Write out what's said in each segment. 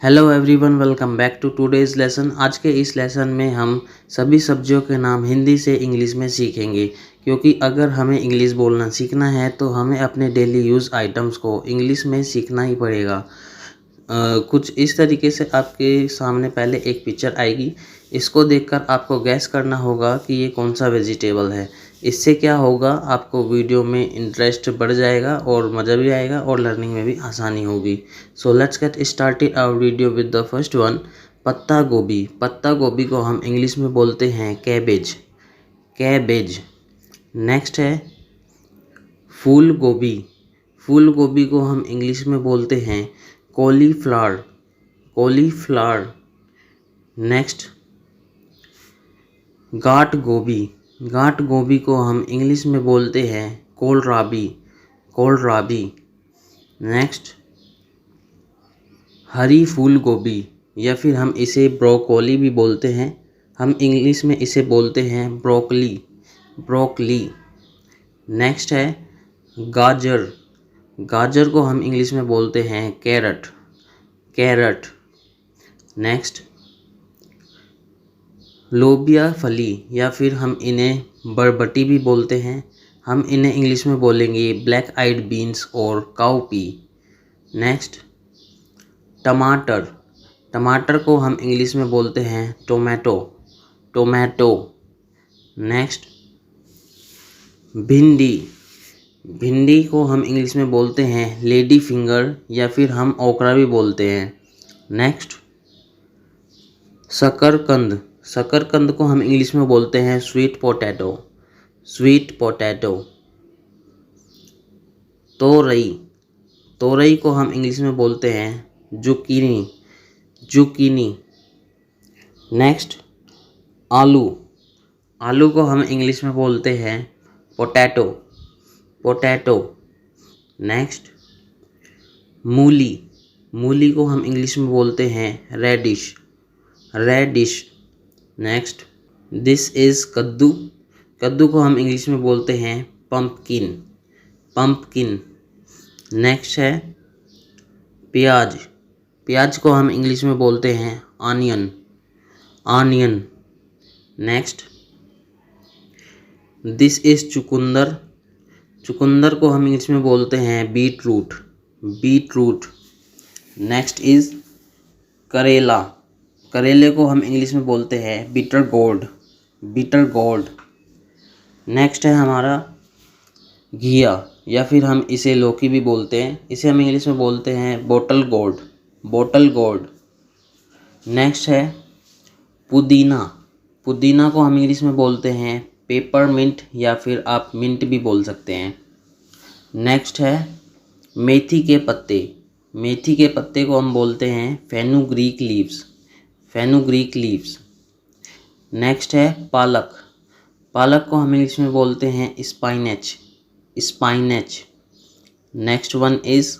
Hello everyone, welcome back to today's lesson. आज के इस लेसन में हम सभी सब्जियों के नाम हिंदी से इंग्लिश में सीखेंगे, क्योंकि अगर हमें इंग्लिश बोलना सीखना है तो हमें अपने डेली यूज़ आइटम्स को इंग्लिश में सीखना ही पड़ेगा। कुछ इस तरीके से आपके सामने पहले एक पिक्चर आएगी। इसको देखकर आपको गैस करना होगा कि ये कौन सा वेजिटेबल है। इससे क्या होगा, आपको वीडियो में इंटरेस्ट बढ़ जाएगा और मज़ा भी आएगा और लर्निंग में भी आसानी होगी। So let's get started our video with the first one, पत्ता गोभी। पत्ता गोभी को हम इंग्लिश में बोलते हैं कैबेज, कैबेज। नेक्स्ट है फूल गोभी। फूल गोभी को हम इंग्लिश में बोलते हैं कॉलीफ्लावर, कॉलीफ्लावर। नेक्स्ट गांठ गोभी। गांठ गोभी को हम इंग्लिश में बोलते हैं कोलराबी, कोलराबी। नेक्स्ट हरी फूल गोभी, या फिर हम इसे ब्रोकोली भी बोलते हैं। हम इंग्लिश में इसे बोलते हैं ब्रोकली, ब्रोकली। नेक्स्ट है गाजर। गाजर को हम इंग्लिश में बोलते हैं कैरट, कैरट। नेक्स्ट लोबिया फली, या फिर हम इन्हें बरबटी भी बोलते हैं। हम इन्हें इंग्लिश में बोलेंगे ब्लैक आइड बीन्स और काउपी। नेक्स्ट टमाटर। टमाटर को हम इंग्लिश में बोलते हैं टोमेटो, टोमेटो। नेक्स्ट भिंडी। भिंडी को हम इंग्लिश में बोलते हैं लेडी फिंगर, या फिर हम ओकरा भी बोलते हैं। नेक्स्ट शकरकंद। शकरकंद को हम इंग्लिश में बोलते हैं स्वीट पोटैटो, स्वीट पोटैटो। तोरई। तोरई को हम इंग्लिश में बोलते हैं जुकीनी, जुकीनी। नेक्स्ट आलू। आलू को हम इंग्लिश में बोलते हैं पोटैटो, पोटैटो। नेक्स्ट मूली। मूली को हम इंग्लिश में बोलते हैं radish, radish. Next this is कद्दू। कद्दू को हम इंग्लिश में बोलते हैं पम्पकिन, पम्पकिन। नेक्स्ट है प्याज। प्याज को हम इंग्लिश में बोलते हैं onion, onion. Next this is चुकंदर। चुकंदर को हम इंग्लिश में बोलते हैं beet root, beet root. Next is करेला। करेले को हम इंग्लिश में बोलते हैं bitter gourd, bitter gourd. Next है हमारा घिया, या फिर हम इसे लौकी भी बोलते हैं। इसे हम इंग्लिश में बोलते हैं bottle gourd, bottle gourd. Next है पुदीना। पुदीना को हम इंग्लिश में बोलते हैं पेपर मिंट, या फिर आप मिंट भी बोल सकते हैं। नेक्स्ट है मेथी के पत्ते। मेथी के पत्ते को हम बोलते हैं fenugreek leaves, fenugreek leaves. Next है पालक। पालक को हम इंग्लिश में बोलते हैं स्पाइनेच, स्पाइनेच। नेक्स्ट वन इज़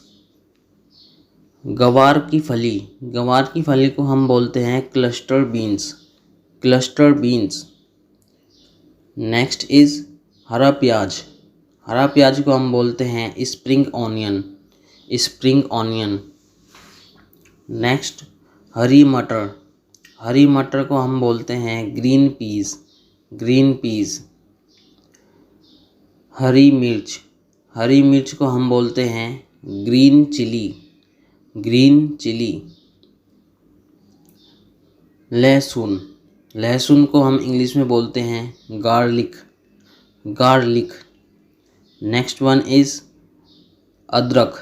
गवार की फली। गवार की फली को हम बोलते हैं cluster beans, cluster beans. Next is हरा प्याज। हरा प्याज को हम बोलते हैं spring onion, spring onion. Next हरी मटर। हरी मटर को हम बोलते हैं ग्रीन पीस, ग्रीन पीस। हरी मिर्च। हरी मिर्च को हम बोलते हैं ग्रीन चिली, ग्रीन चिली। लहसुन। लहसुन को हम इंग्लिश में बोलते हैं garlic, garlic. Next one is अदरक।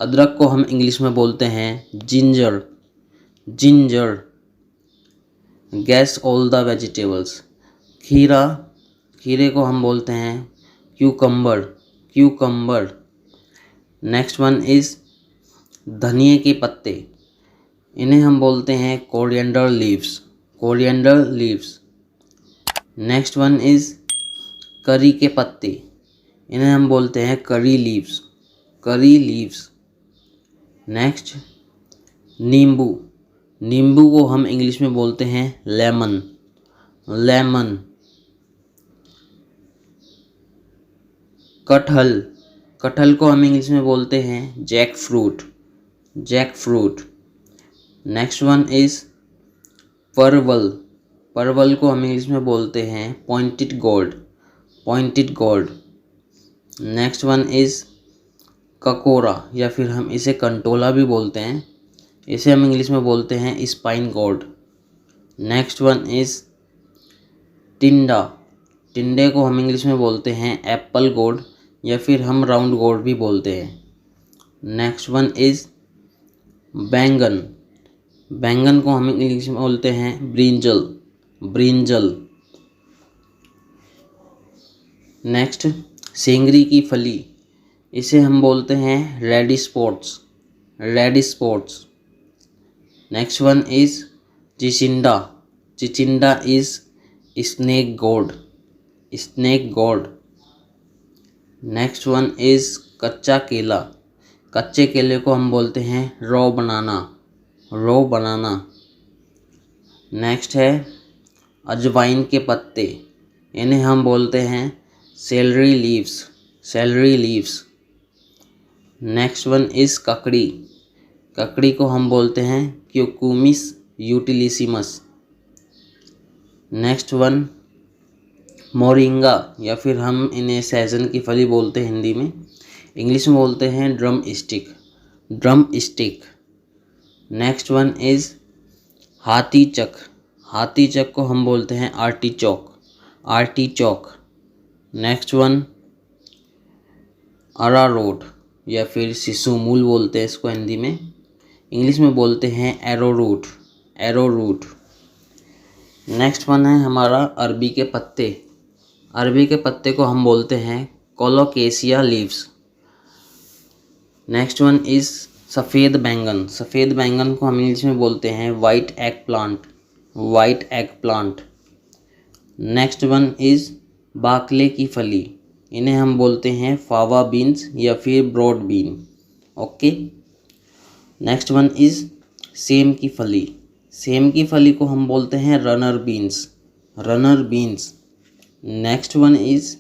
अदरक को हम इंग्लिश में बोलते हैं ginger, ginger. Gas all the vegetables. खीरा। खीरे को हम बोलते हैं cucumber, cucumber. Next one is धनिए के पत्ते। इन्हें हम बोलते हैं coriander leaves, coriander leaves. Next one is करी के पत्ते। इन्हें हम बोलते हैं curry leaves, curry leaves. Next नींबू। नींबू को हम इंग्लिश में बोलते हैं लेमन, लेमन। कटहल। कटहल को हम इंग्लिश में बोलते हैं jackfruit, jackfruit. Next one is परवल। परवल को हम इंग्लिश में बोलते हैं pointed gourd, pointed gourd. Next one is ककोरा या फिर हम इसे कंटोला भी बोलते हैं, इसे हम इंग्लिश में बोलते हैं spine gourd. Next one is टिंडा। टिंडे को हम इंग्लिश में बोलते हैं एप्पल गोर्ड या फिर हम राउंड गोर्ड भी बोलते हैं। नेक्स्ट वन इज बैंगन। बैंगन को हम इंग्लिश में बोलते हैं ब्रिंजल, ब्रिंजल। नेक्स्ट सेंगरी की फली, इसे हम बोलते हैं radish spots, radish spots. Next one is चिचिंडा। चिचिंडा is snake gourd, snake gourd. Next one is कच्चा केला। कच्चे केले को हम बोलते हैं raw banana, raw banana. Next है अजवाइन के पत्ते, इन्हें हम बोलते हैं celery leaves, celery leaves. Next one is ककड़ी। ककड़ी को हम बोलते हैं cucumis utilissimus. Next one moringa या फिर हम इन्हें सहजन की फली बोलते हैं हिंदी में, इंग्लिश में बोलते हैं drumstick, drumstick. Next one is हाथीचक। हाथीचक को हम बोलते हैं आर्टिचोक, आर्टिचोक। नेक्स्ट वन अरारोट या फिर शिशुमूल बोलते हैं इसको हिंदी में, इंग्लिश में बोलते हैं एरोरूट, एरोरूट। नेक्स्ट वन है हमारा अरबी के पत्ते। अरबी के पत्ते को हम बोलते हैं colocasia leaves. Next one is सफ़ेद बैंगन। सफ़ेद बैंगन को हम इंग्लिश में बोलते हैं white eggplant, white eggplant. Next one is बाकले की फली, इन्हें हम बोलते हैं फावा बीन्स या फिर broad bean. Okay. Next one is सेम की फली। सेम की फली को हम बोलते हैं runner beans, runner beans. Next one is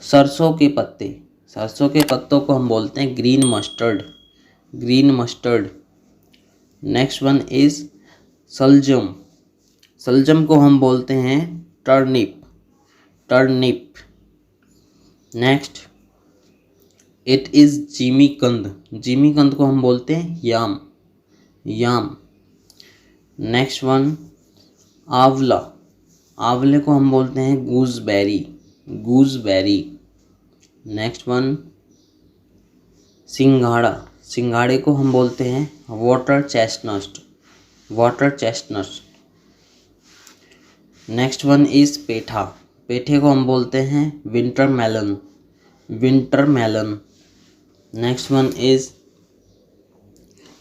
सरसों के पत्ते। सरसों के पत्तों को हम बोलते हैं green mustard, green mustard. Next one is सलजम। सलजम को हम बोलते हैं turnip, turnip. Next it is जिमीकंद। जिमीकंद को हम बोलते हैं याम, याम। नेक्स्ट वन आंवला। आंवले को हम बोलते हैं गूसबेरी, गूसबेरी। नेक्स्ट वन सिंघाड़ा। सिंघाड़े को हम बोलते हैं water chestnut, water chestnut. Next one is पेठा। पेठे को हम बोलते हैं winter melon, winter melon. Next one is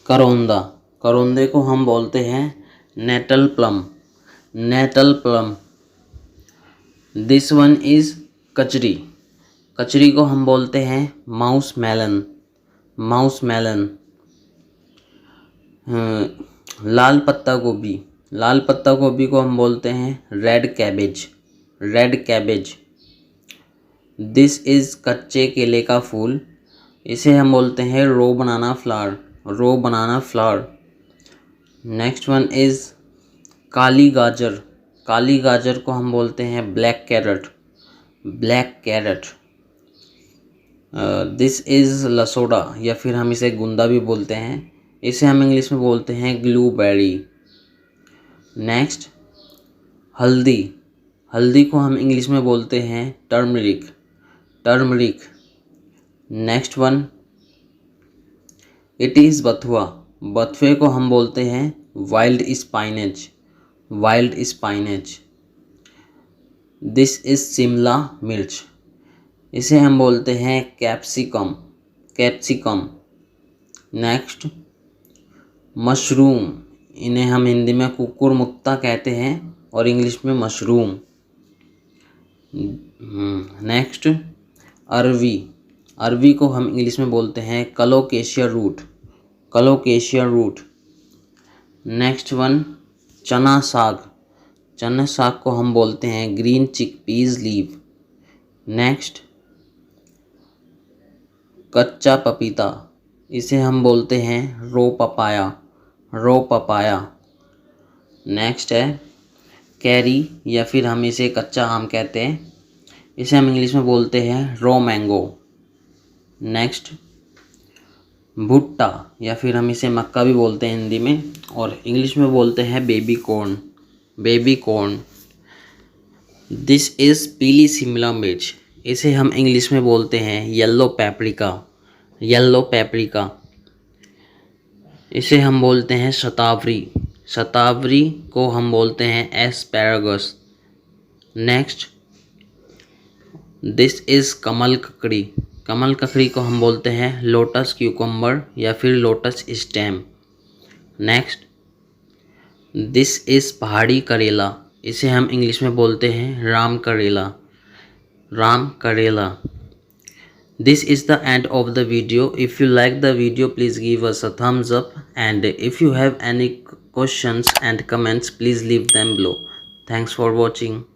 करौंदा। करौंदे को हम बोलते हैं Natal plum, Natal plum. This one is कचरी। कचरी को हम बोलते हैं माउस मेलन, माउस मेलन। लाल पत्ता गोभी। लाल पत्ता गोभी को हम बोलते हैं red cabbage, red cabbage. This is कच्चे केले का फूल, इसे हम बोलते हैं raw banana flower, raw banana flower. Next one is काली गाजर। काली गाजर को हम बोलते हैं black carrot, black carrot. This is लसोड़ा या फिर हम इसे गुंदा भी बोलते हैं, इसे हम इंग्लिश में बोलते हैं ग्लूबेरी। नेक्स्ट हल्दी। हल्दी को हम इंग्लिश में बोलते हैं turmeric, turmeric. Next one it is बथुआ। बथुए को हम बोलते हैं wild spinach, wild spinach. This is Shimla मिर्च, इसे हम बोलते हैं कैप्सिकम, कैप्सिकम। Next mushroom. इन्हें हम हिंदी में कुकुरमुत्ता कहते हैं और इंग्लिश में मशरूम। नेक्स्ट अरवी। अरवी को हम इंग्लिश में बोलते हैं कलोकेशिया रूट, कलोकेशिया रूट। नेक्स्ट वन चना साग। चना साग को हम बोलते हैं ग्रीन चिकपीस लीव। नेक्स्ट कच्चा पपीता, इसे हम बोलते हैं रो पपाया, रो पपाया। नेक्स्ट है कैरी या फिर हम इसे कच्चा आम कहते हैं, इसे हम इंग्लिश में बोलते हैं रो मैंगो। नेक्स्ट भुट्टा या फिर हम इसे मक्का भी बोलते हैं हिंदी में, और इंग्लिश में बोलते हैं baby corn, baby corn. This is पीली शिमला मिर्च, इसे हम इंग्लिश में बोलते हैं येलो पेपरिका, येलो पेपरिका। इसे हम बोलते हैं शतावरी, शतावरी को हम बोलते हैं एस्पैरागस। नेक्स्ट दिस इज़ कमल ककड़ी, कमल ककड़ी को हम बोलते हैं लोटस क्यूकम्बर या फिर lotus stem. Next this is पहाड़ी करेला, इसे हम इंग्लिश में बोलते हैं राम करेला, राम करेला। This is the end of the video. If you like the video, please give us a thumbs up, and if you have any questions and comments, please leave them below. Thanks for watching.